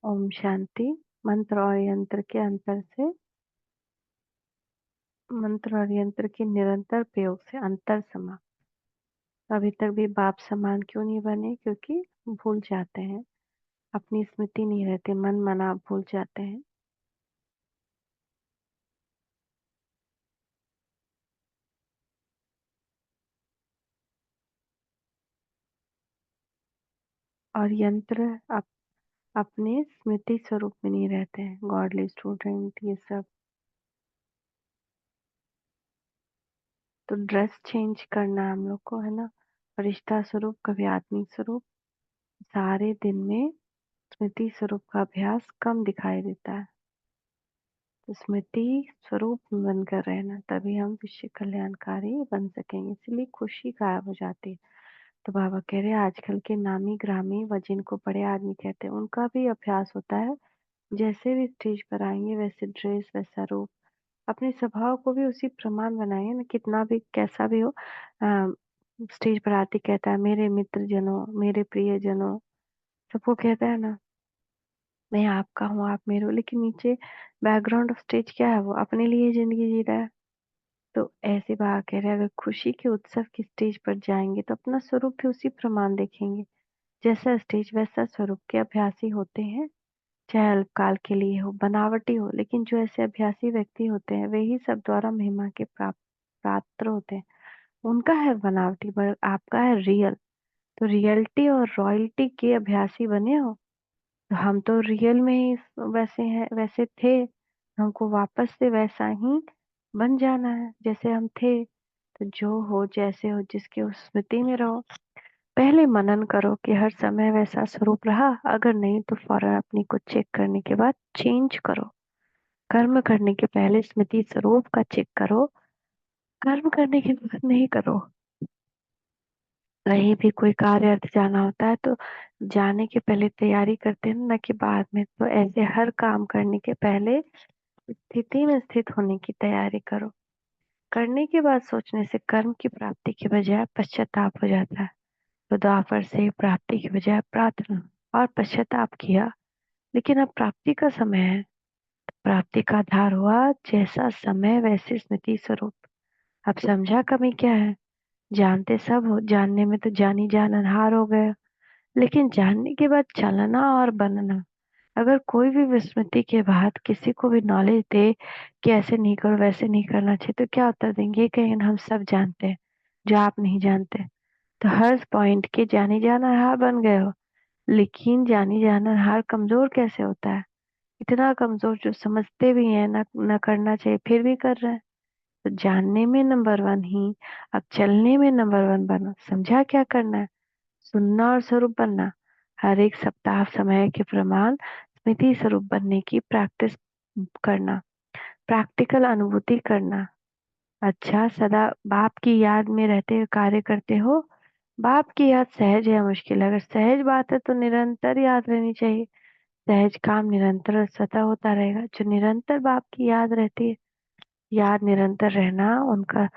ओम शांति। मंत्र और यंत्र के अंतर से, मंत्र और यंत्र के निरंतर प्रयोग से अंतर समाप्त। अभी तक भी बाप समान क्यों नहीं बने? क्योंकि भूल जाते हैं, अपनी स्मृति नहीं रहती, मन मना भूल जाते हैं। और यंत्र अपने स्मृति स्वरूप में नहीं रहते हैं, गॉडली स्टूडेंट ये सब। तो ड्रेस चेंज करना है हम लोग को, है ना। फरिश्ता स्वरूप, कभी आत्मिक स्वरूप। सारे दिन में स्मृति स्वरूप का अभ्यास कम दिखाई देता है। तो स्मृति स्वरूप में बनकर रहना, तभी हम विश्व कल्याणकारी बन सकेंगे। इसलिए खुशी गायब हो जाती है। तो बाबा कह रहे हैं आजकल के नामी ग्रामी व जिनको बड़े आदमी कहते हैं, उनका भी अभ्यास होता है। जैसे भी स्टेज पर आएंगे वैसे ड्रेस, वैसा रूप, अपने स्वभाव को भी उसी प्रमाण बनाएंगे ना। कितना भी कैसा भी हो, स्टेज पर आते कहता है मेरे मित्र जनों, मेरे प्रिय जनों, सबको कहता है ना मैं आपका हूँ, आप मेरे हो। लेकिन नीचे बैकग्राउंड ऑफ स्टेज क्या है? वो अपने लिए जिंदगी जी रहा है। तो ऐसे बाबा कह रहे हैं अगर खुशी के उत्सव की स्टेज पर जाएंगे तो अपना स्वरूप भी उसी प्रमाण देखेंगे। जैसा स्टेज वैसा स्वरूप के अभ्यासी होते हैं। चाहे अल्पकाल के लिए हो, बनावटी हो, लेकिन जो ऐसे अभ्यासी व्यक्ति होते हैं वे ही सब द्वारा महिमा के पात्र होते हैं। उनका है बनावटी, पर आपका है रियल। तो रियलिटी और रॉयल्टी के अभ्यासी बने हो। तो हम तो रियल में ही वैसे हैं, वैसे थे। हमको वापस से वैसा ही बन जाना है जैसे हम थे। तो जो हो जैसे हो, जिसके उस स्मृति में रहो। पहले मनन करो कि हर समय वैसा स्वरूप रहा। अगर नहीं तो फौरन अपनी को चेक करने के बाद चेंज करो। कर्म करने के पहले स्मृति स्वरूप का चेक करो, कर्म करने के बाद नहीं करो। कहीं भी कोई कार्य अर्थ जाना होता है तो जाने के पहले तैयारी करते हैं ना, कि बाद में। तो ऐसे हर काम करने के पहले स्थिति में स्थित होने की तैयारी करो। करने के बाद सोचने से कर्म की प्राप्ति के बजाय पश्चाताप हो जाता है। तो द्वापर से प्राप्ति की बजाय प्रार्थना और पश्चाताप किया, लेकिन अब प्राप्ति का समय है। प्राप्ति का आधार हुआ जैसा समय वैसे स्मृति स्वरूप। अब समझा कमी क्या है? जानते सब हो, जानने में तो जानी जान अनहार हो गया। लेकिन जानने के बाद चलना और बनना। अगर कोई भी विस्मृति के बाद किसी को भी नॉलेज दे कि ऐसे नहीं करो, वैसे नहीं करना चाहिए, तो क्या उत्तर देंगे? कहेंगे हम सब जानते हैं जो आप नहीं जानते। तो हर पॉइंट के जानी जाना हार बन गए हो। लेकिन जानी जाना हार कमजोर कैसे होता है? इतना कमजोर जो समझते भी हैं ना न करना चाहिए फिर भी कर रहे हैं। तो जानने में नंबर वन ही, अब चलने में नंबर वन बनो। समझा क्या करना है? सुनना और स्वरूप बनना। हर एक सप्ताह समय के प्रमाण स्मृति स्वरूप बनने की प्रैक्टिस करना, प्रैक्टिकल अनुभूति करना। अच्छा, सदा बाप की याद में रहते हुए कार्य करते हो। बाप की याद सहज है मुश्किल है? अगर सहज बात है तो निरंतर याद रहनी चाहिए। सहज काम निरंतर और स्वतः होता रहेगा। जो निरंतर बाप की याद रहती है, याद निरंतर रहना उनका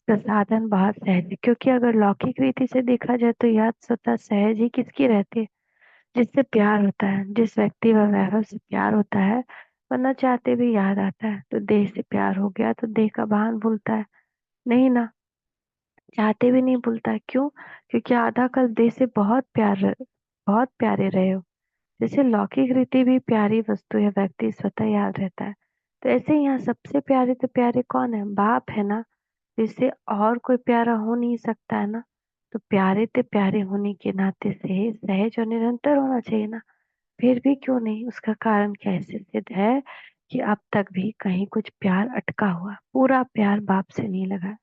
साधन बहुत सहज है। क्योंकि अगर लौकिक रीति से देखा जाए तो याद स्वतः सहज ही किसकी रहती है? जिससे प्यार होता है, जिस व्यक्ति व वैभव से प्यार होता है, वरना चाहते भी याद आता है। तो देह से प्यार हो गया तो देह का भान भूलता है नहीं ना, चाहते भी नहीं भूलता है। क्यों? क्योंकि आधा कल देह से बहुत प्यारे रहे हो। जैसे लौकिक रीति भी प्यारी वस्तु या व्यक्ति स्वतः याद रहता है, तो ऐसे ही यहाँ सबसे प्यारे तो प्यारे कौन है? बाप है ना। जिससे और कोई प्यारा हो नहीं सकता है ना। तो प्यारे ते प्यारे होने के नाते से सहज और निरंतर होना चाहिए ना। फिर भी क्यों नहीं? उसका कारण कैसे सिद्ध है कि अब तक भी कहीं कुछ प्यार अटका हुआ, पूरा प्यार बाप से नहीं लगा।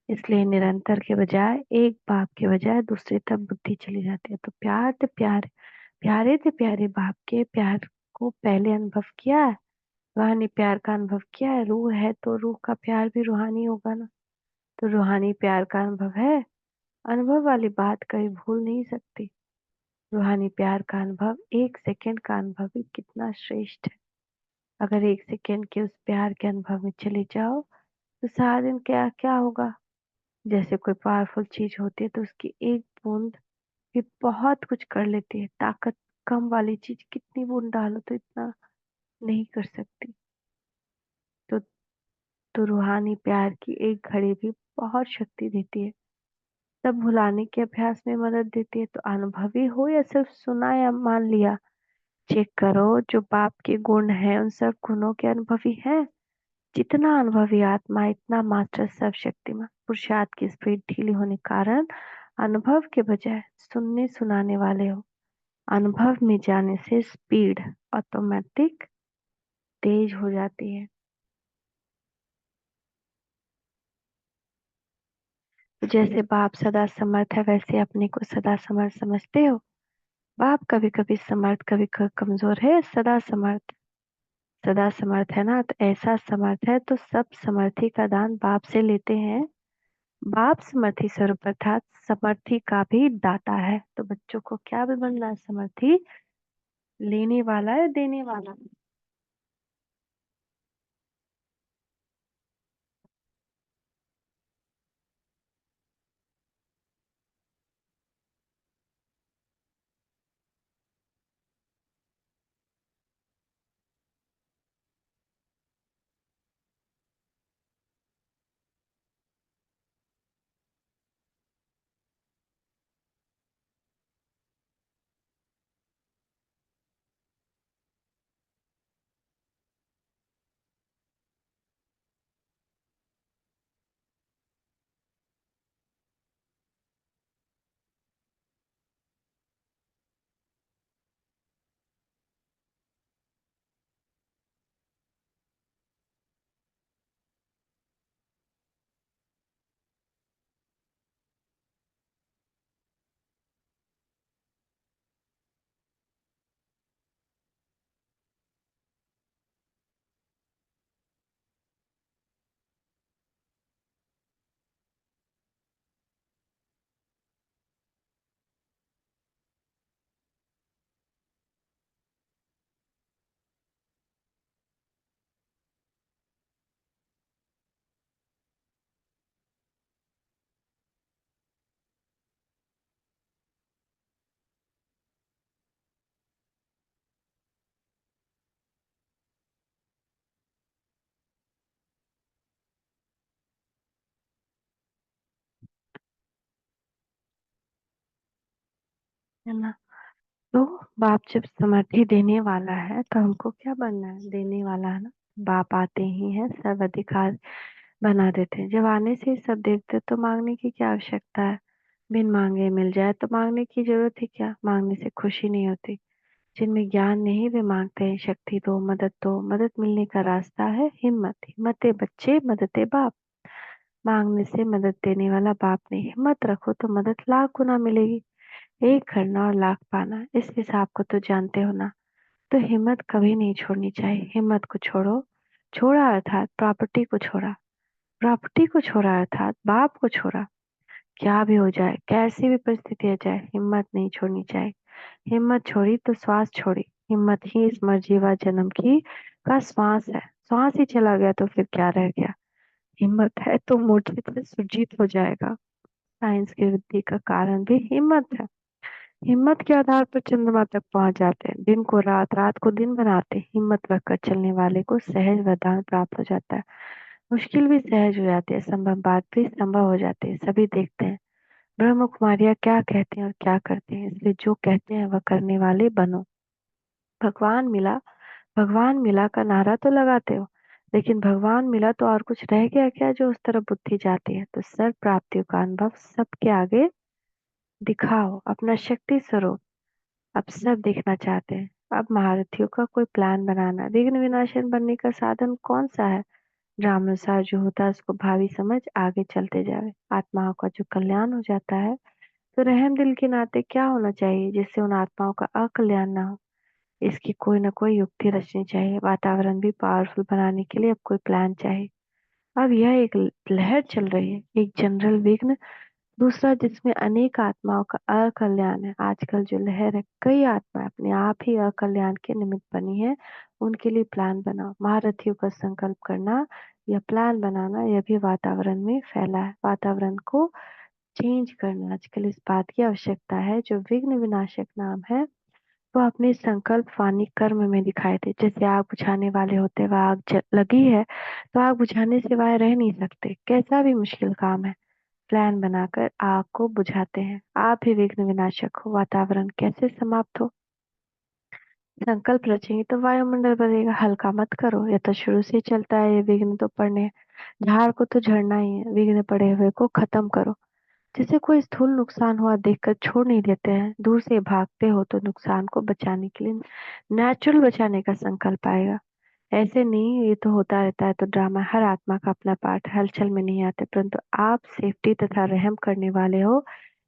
इसलिए निरंतर के बजाय, एक बाप के बजाय दूसरी तरफ बुद्धि चली जाती है। तो प्यार ते प्यारे, प्यारे थे प्यारे बाप के प्यार को पहले अनुभव किया है। रूहानी प्यार का अनुभव किया है। रूह है तो रूह का प्यार भी रूहानी होगा ना। तो रूहानी प्यार का अनुभव है। अनुभव वाली बात कभी भूल नहीं सकती। रूहानी प्यार का अनुभव, एक सेकंड का अनुभव भी कितना श्रेष्ठ है। अगर एक सेकंड के उस प्यार के अनुभव में चले जाओ तो सारा दिन क्या क्या होगा? जैसे कोई पावरफुल चीज होती है तो उसकी एक बूंद भी बहुत कुछ कर लेती है। ताकत कम वाली चीज कितनी बूंद डालो तो इतना नहीं कर सकती। तो रूहानी प्यार की एक घड़ी भी बहुत शक्ति देती है। सब भुलाने के अभ्यास में मदद देती है। तो अनुभवी हो या सिर्फ सुना या मान लिया, चेक करो जो बाप के गुण हैं उन सब गुणों के अनुभवी हैं। जितना अनुभवी आत्मा इतना मास्टर सर्वशक्तिमान। पुरुषार्थ की स्पीड ढीली होने के कारण अनुभव के बजाय सुनने सुनाने वाले हो। अनुभव में जाने से स्पीड ऑटोमेटिक तेज हो जाती है। तो जैसे बाप सदा समर्थ है वैसे अपने को सदा समर्थ समझते हो। बाप कभी कभी समर्थ कभी कमजोर है, सदा समर्थ। सदा समर्थ है ना, तो ऐसा समर्थ है तो सब समर्थी का दान बाप से लेते हैं। बाप समर्थी स्वरूप अर्थात समर्थी का भी दाता है। तो बच्चों को क्या भी बनना है, समर्थी लेने वाला है देने वाला। है ना। तो बाप जब समर्थी देने वाला है तो हमको क्या बनना है, देने वाला है ना। बाप आते ही है सब अधिकार बना देते हैं। जब आने से ही सब देते तो मांगने की क्या आवश्यकता है। बिन मांगे मिल जाए तो मांगने की जरूरत ही क्या। मांगने से खुशी नहीं होती। जिनमें ज्ञान नहीं वे मांगते हैं शक्ति दो, मदद दो। मदद मिलने का रास्ता है हिम्मत। हिम्मते बच्चे मददे बाप। मांगने से मदद देने वाला बाप ने। हिम्मत रखो तो मदद लाख गुना मिलेगी। एक करना और लाख पाना, इस हिसाब को तो जानते हो ना। तो हिम्मत कभी नहीं छोड़नी चाहिए। हिम्मत को छोड़ो, छोड़ा अर्थात प्रॉपर्टी को छोड़ा। प्रॉपर्टी को छोड़ा अर्थात बाप को छोड़ा। क्या भी हो जाए, कैसी भी परिस्थिति आ जाए, हिम्मत नहीं छोड़नी चाहिए। हिम्मत छोड़ी तो श्वास छोड़ी। हिम्मत ही इस मर्जीवा जन्म की का श्वास है। श्वास ही चला गया तो फिर क्या रह गया। हिम्मत है तो मूर्छित से सुरजीत हो जाएगा। साइंस की वृद्धि का कारण भी हिम्मत है। हिम्मत के आधार पर चंद्रमा तक पहुंच जाते हैं। दिन को रात, रात को दिन बनाते हैं। हिम्मत रखकर चलने वाले को सहज वरदान प्राप्त हो जाता है। मुश्किल भी सहज हो जाती है, संभव बात भी संभव हो जाती है। सभी देखते हैं ब्रह्म कुमारियाँ क्या कहते हैं और क्या करते हैं, इसलिए जो कहते हैं वह करने वाले बनो। भगवान मिला, भगवान मिला का नारा तो लगाते हो, लेकिन भगवान मिला तो और कुछ रह गया क्या जो उस तरफ बुद्धि जाती है। तो सर्व प्राप्तियों का अनुभव सबके आगे दिखाओ अपना शक्ति स्वरूप। अब सब देखना चाहते हैं। अब महारथियों का कोई प्लान बनाना। विघ्न विनाशन बनने का साधन कौन सा है। ड्रामानुसार जो होता है उसको भावी समझ आगे चलते जावे। आत्माओं का जो कल्याण हो जाता है तो रहम दिल के नाते क्या होना चाहिए जिससे उन आत्माओं का अकल्याण ना हो। इसकी कोई ना कोई युक्ति रचनी चाहिए। वातावरण भी पावरफुल बनाने के लिए अब कोई प्लान चाहिए। अब यह एक लहर चल रही है, एक जनरल विघ्न, दूसरा जिसमें अनेक आत्माओं का अकल्याण है। आजकल जो लहर है, कई आत्माएं अपने आप ही अकल्याण के निमित्त बनी है। उनके लिए प्लान बनाओ। महारथियों का संकल्प करना या प्लान बनाना, यह भी वातावरण में फैला है। वातावरण को चेंज करना आजकल इस बात की आवश्यकता है। जो विघ्न विनाशक नाम है वो अपने संकल्प वाणी कर्म में दिखाए थे। जैसे आग बुझाने वाले होते, वह आग लगी है तो आग बुझाने सिवाय रह नहीं सकते। कैसा भी मुश्किल काम है, प्लान बनाकर आग को बुझाते हैं। आप भी विघ्न विनाशक हो, वातावरण कैसे समाप्त हो। संकल्प रचेंगे तो वायुमंडल बदलेगा। हल्का मत करो, ये तो शुरू से ही चलता है, ये विघ्न तो पड़ने हैं। झाड़ को तो झड़ना ही है, विघ्न पड़े हुए को खत्म करो। जिसे कोई स्थूल नुकसान हुआ देखकर छोड़ नहीं देते हैं, दूर से भागते हो तो नुकसान को बचाने के लिए नेचुरल बचाने का संकल्प आएगा। ऐसे नहीं, ये तो होता रहता है तो ड्रामा। हर आत्मा का अपना पार्ट, हलचल में नहीं आते, परंतु आप सेफ्टी तथा रहम करने वाले हो,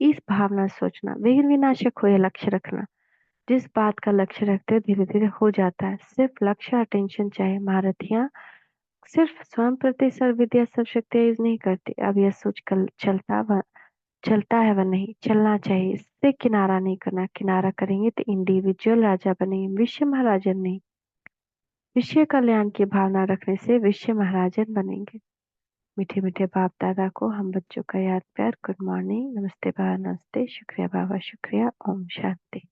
इस भावना से सोचना। विघ्न विनाशक हो, यह लक्ष्य रखना। जिस बात का लक्ष्य रखते धीरे धीरे हो जाता है। सिर्फ लक्ष्य अटेंशन चाहिए। महारथियां सिर्फ स्वयं प्रति सर्व विद्या सब शक्तियां यूज नहीं करती। अब यह सोच कर चलता है वह नहीं, चलना चाहिए। इससे किनारा नहीं करना। किनारा करेंगे तो इंडिविजुअल राजा बनेंगे, विश्व महाराजन नहीं। विश्व कल्याण की भावना रखने से विश्व महाराजन बनेंगे। मीठे मीठे बाप दादा को हम बच्चों का याद प्यार। गुड मॉर्निंग, नमस्ते बाबा, नमस्ते, शुक्रिया बाबा, शुक्रिया। ओम शांति।